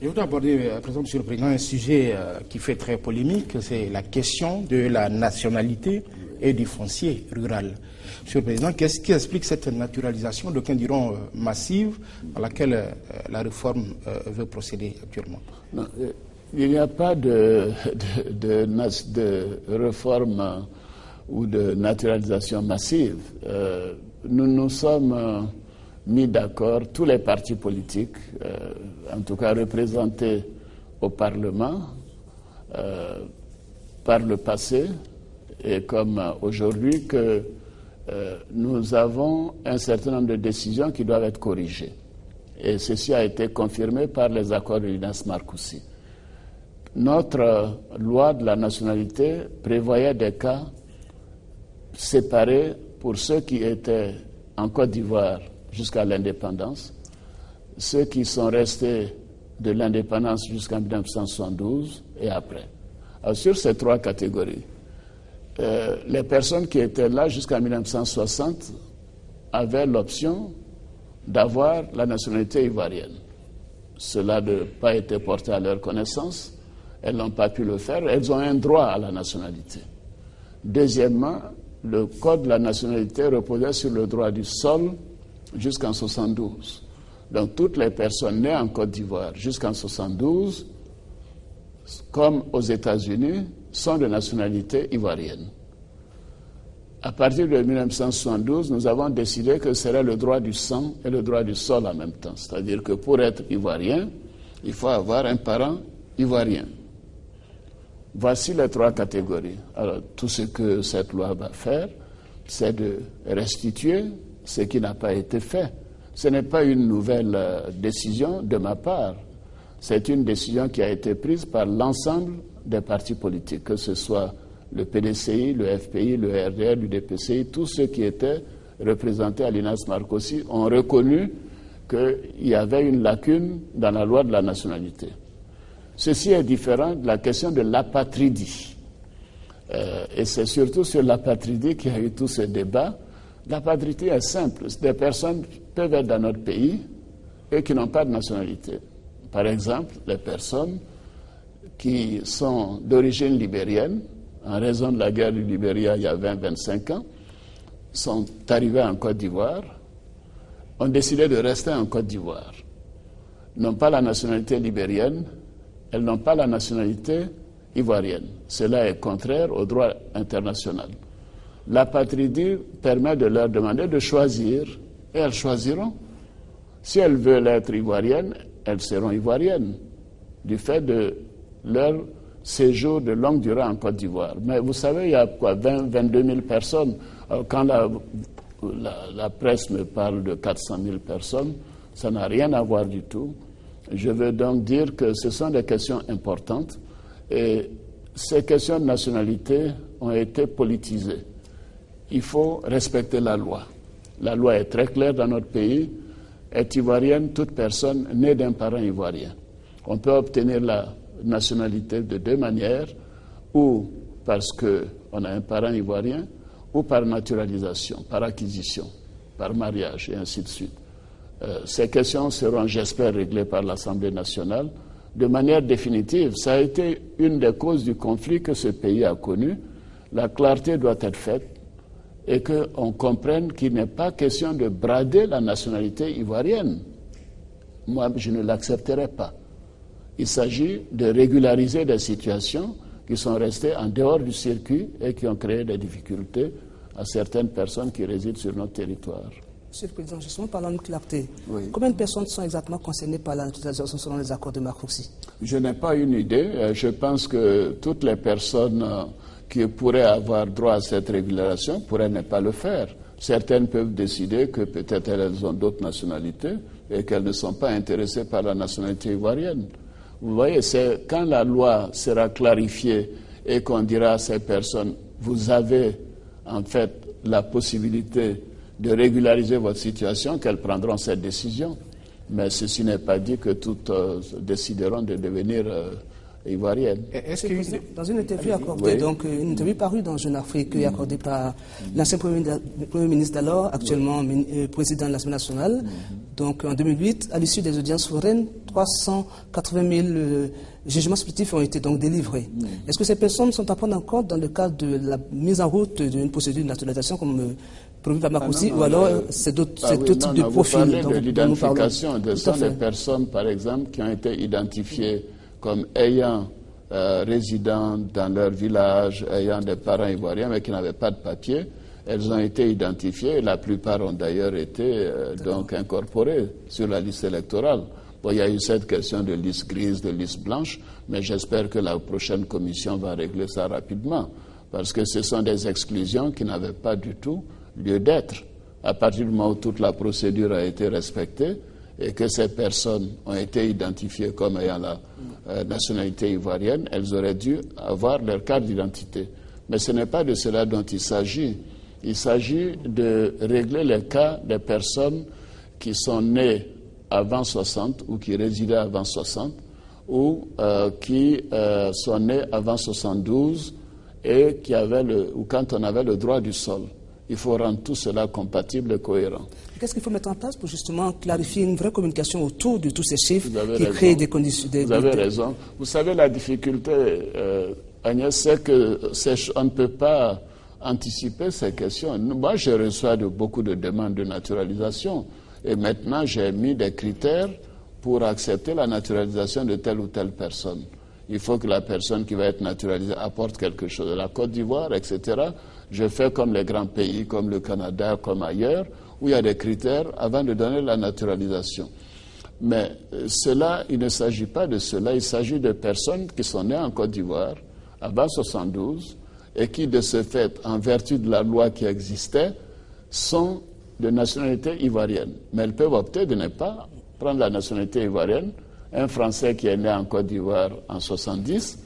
Je voudrais aborder, Président, Monsieur le Président, un sujet qui fait très polémique, c'est la question de la nationalité et du foncier rural. Monsieur le Président, qu'est-ce qui explique cette naturalisation, d'aucuns diront massive, à laquelle la réforme veut procéder actuellement? Non, il n'y a pas de réforme ou de naturalisation massive. Nous nous sommes mis d'accord, tous les partis politiques, en tout cas représentés au Parlement, par le passé, et comme aujourd'hui, que nous avons un certain nombre de décisions qui doivent être corrigées. Et ceci a été confirmé par les accords de l'INAS Marcoussis. Notre loi de la nationalité prévoyait des cas séparés pour ceux qui étaient en Côte d'Ivoire jusqu'à l'indépendance, ceux qui sont restés de l'indépendance jusqu'en 1972 et après. Alors, sur ces trois catégories, les personnes qui étaient là jusqu'en 1960 avaient l'option d'avoir la nationalité ivoirienne. Cela n'a pas été porté à leur connaissance, elles n'ont pas pu le faire, elles ont un droit à la nationalité. Deuxièmement, le code de la nationalité reposait sur le droit du sol jusqu'en 1972. Donc toutes les personnes nées en Côte d'Ivoire jusqu'en 1972, comme aux États-Unis, sont de nationalité ivoirienne. À partir de 1972, nous avons décidé que ce serait le droit du sang et le droit du sol en même temps. C'est-à-dire que pour être ivoirien, il faut avoir un parent ivoirien. Voici les trois catégories. Alors, tout ce que cette loi va faire, c'est de restituer ce qui n'a pas été fait. Ce n'est pas une nouvelle décision de ma part. C'est une décision qui a été prise par l'ensemble des partis politiques, que ce soit le PDCI, le FPI, le RDR, l'UDPCI, tous ceux qui étaient représentés à l'INAS Marcoussis ont reconnu qu'il y avait une lacune dans la loi de la nationalité. Ceci est différent de la question de l'apatridie. Et c'est surtout sur l'apatridie qu'il y a eu tout ce débat. L'apatridie est simple. Des personnes peuvent être dans notre pays et qui n'ont pas de nationalité. Par exemple, les personnes qui sont d'origine libérienne, en raison de la guerre du Libéria il y a 20-25 ans, sont arrivées en Côte d'Ivoire, ont décidé de rester en Côte d'Ivoire. N'ont pas la nationalité libérienne, elles n'ont pas la nationalité ivoirienne. Cela est contraire au droit international. L'apatridie permet de leur demander de choisir, et elles choisiront. Si elles veulent être ivoiriennes, elles seront ivoiriennes, du fait de leur séjour de longue durée en Côte d'Ivoire. Mais vous savez, il y a 22 000 personnes. Alors, quand la presse me parle de 400 000 personnes, ça n'a rien à voir du tout. Je veux donc dire que ce sont des questions importantes et ces questions de nationalité ont été politisées. Il faut respecter la loi. La loi est très claire dans notre pays. Est ivoirienne toute personne née d'un parent ivoirien. On peut obtenir la nationalité de deux manières, ou parce qu'on a un parent ivoirien, ou par naturalisation, par acquisition, par mariage, et ainsi de suite. Ces questions seront, j'espère, réglées par l'Assemblée nationale de manière définitive. Ça a été une des causes du conflit que ce pays a connu. La clarté doit être faite et qu'on comprenne qu'il n'est pas question de brader la nationalité ivoirienne. Moi, je ne l'accepterai pas. Il s'agit de régulariser des situations qui sont restées en dehors du circuit et qui ont créé des difficultés à certaines personnes qui résident sur notre territoire. Monsieur le Président, justement parlant de clarté, oui. Combien de personnes sont exactement concernées par la naturalisation selon les accords de Marcoussis? Je n'ai pas une idée. Je pense que toutes les personnes qui pourraient avoir droit à cette régularisation pourraient ne pas le faire. Certaines peuvent décider que peut-être elles ont d'autres nationalités et qu'elles ne sont pas intéressées par la nationalité ivoirienne. Vous voyez, c'est quand la loi sera clarifiée et qu'on dira à ces personnes, vous avez en fait la possibilité de régulariser votre situation, qu'elles prendront cette décision. Mais ceci n'est pas dit que toutes décideront de devenir ivoirienne. Est-ce que dans une interview accordée, donc une interview parue dans Jeune Afrique accordée par l'ancien Premier ministre d'alors, actuellement président de l'Assemblée nationale, donc en 2008, à l'issue des audiences souveraines, 380 000 jugements supplétifs ont été donc délivrés. Est-ce que ces personnes sont à prendre en compte dans le cadre de la mise en route d'une procédure de naturalisation comme prévu par Marcoussi, ou alors c'est d'autres types de profils? Vous parlez de l'identification de ces personnes, par exemple, qui ont été identifiées comme ayant résidant dans leur village, ayant des parents ivoiriens, mais qui n'avaient pas de papier. Elles ont été identifiées et la plupart ont d'ailleurs été donc incorporées sur la liste électorale. Bon, il y a eu cette question de liste grise, de liste blanche, mais j'espère que la prochaine commission va régler ça rapidement, parce que ce sont des exclusions qui n'avaient pas du tout lieu d'être. À partir du moment où toute la procédure a été respectée et que ces personnes ont été identifiées comme ayant la nationalité ivoirienne, elles auraient dû avoir leur carte d'identité. Mais ce n'est pas de cela dont il s'agit. Il s'agit de régler les cas des personnes qui sont nées avant 60 ou qui résidaient avant 60 ou qui sont nées avant 72 et qui avaient ou quand on avait le droit du sol. Il faut rendre tout cela compatible et cohérent. Qu'est-ce qu'il faut mettre en place pour justement clarifier une vraie communication autour de tous ces chiffres qui créent des conditions... Vous avez raison. Vous savez, la difficulté, Agnès, c'est qu'on ne peut pas anticiper ces questions. Moi, je reçois beaucoup de demandes de naturalisation et maintenant, j'ai mis des critères pour accepter la naturalisation de telle ou telle personne. Il faut que la personne qui va être naturalisée apporte quelque chose. La Côte d'Ivoire, etc., je fais comme les grands pays, comme le Canada, comme ailleurs, où il y a des critères avant de donner la naturalisation. Mais cela, il ne s'agit pas de cela. Il s'agit de personnes qui sont nées en Côte d'Ivoire avant 72 et qui, de ce fait, en vertu de la loi qui existait, sont de nationalité ivoirienne. Mais elles peuvent opter de ne pas prendre la nationalité ivoirienne. Un Français qui est né en Côte d'Ivoire en 70,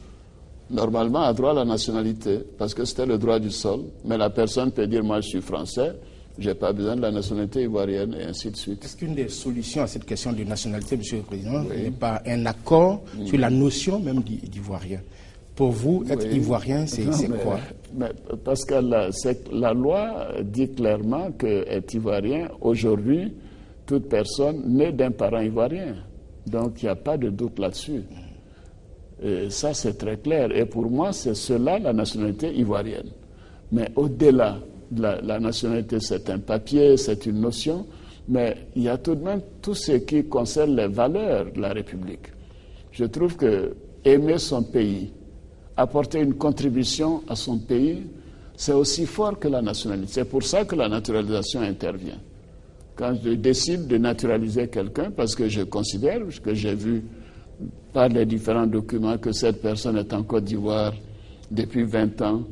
normalement a droit à la nationalité, parce que c'était le droit du sol. Mais la personne peut dire, moi je suis français, je n'ai pas besoin de la nationalité ivoirienne, et ainsi de suite. Est-ce qu'une des solutions à cette question de nationalité, Monsieur le Président, n'est pas un accord sur la notion même d'ivoirien? Pour vous, être ivoirien, c'est quoi? Parce que la loi dit clairement qu'être ivoirien, aujourd'hui, toute personne née d'un parent ivoirien. Donc, il n'y a pas de doute là-dessus. Et ça, c'est très clair. Et pour moi, c'est cela, la nationalité ivoirienne. Mais au-delà de la nationalité, c'est un papier, c'est une notion, mais il y a tout de même tout ce qui concerne les valeurs de la République. Je trouve que aimer son pays, apporter une contribution à son pays, c'est aussi fort que la nationalité. C'est pour ça que la naturalisation intervient. Quand je décide de naturaliser quelqu'un, parce que je considère, que j'ai vu par les différents documents que cette personne est en Côte d'Ivoire depuis 20 ans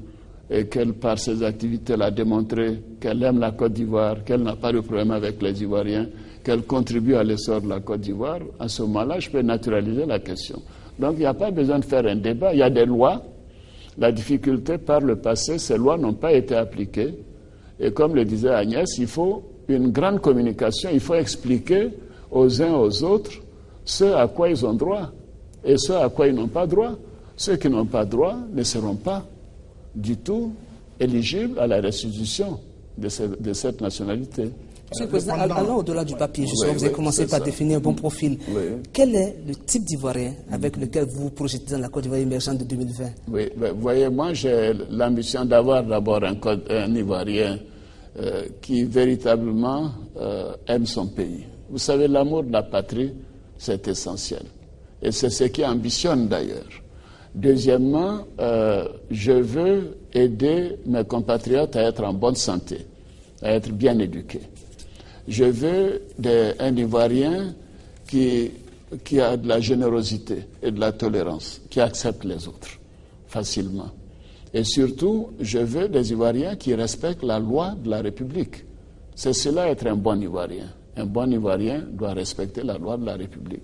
et qu'elle, par ses activités, a démontré qu'elle aime la Côte d'Ivoire, qu'elle n'a pas de problème avec les Ivoiriens, qu'elle contribue à l'essor de la Côte d'Ivoire, à ce moment-là, je peux naturaliser la question. Donc, il n'y a pas besoin de faire un débat. Il y a des lois. La difficulté, par le passé, ces lois n'ont pas été appliquées. Et comme le disait Agnès, il faut une grande communication. Il faut expliquer aux uns aux autres ce à quoi ils ont droit et ce à quoi ils n'ont pas droit. Ceux qui n'ont pas droit ne seront pas du tout éligibles à la restitution de cette nationalité. Monsieur le Président, allons au-delà du papier. Justement, vous avez commencé par définir un bon profil. Quel est le type d'Ivoirien avec lequel vous vous projetez dans la Côte d'Ivoire émergente de 2020? Oui, vous voyez, moi j'ai l'ambition d'avoir d'abord un Ivoirien qui véritablement aime son pays. Vous savez, l'amour de la patrie, c'est essentiel. Et c'est ce qui ambitionne d'ailleurs. Deuxièmement, je veux aider mes compatriotes à être en bonne santé, à être bien éduqués. Je veux un Ivoirien qui a de la générosité et de la tolérance, qui accepte les autres facilement. Et surtout, je veux des Ivoiriens qui respectent la loi de la République. C'est cela être un bon Ivoirien. Un bon Ivoirien doit respecter la loi de la République.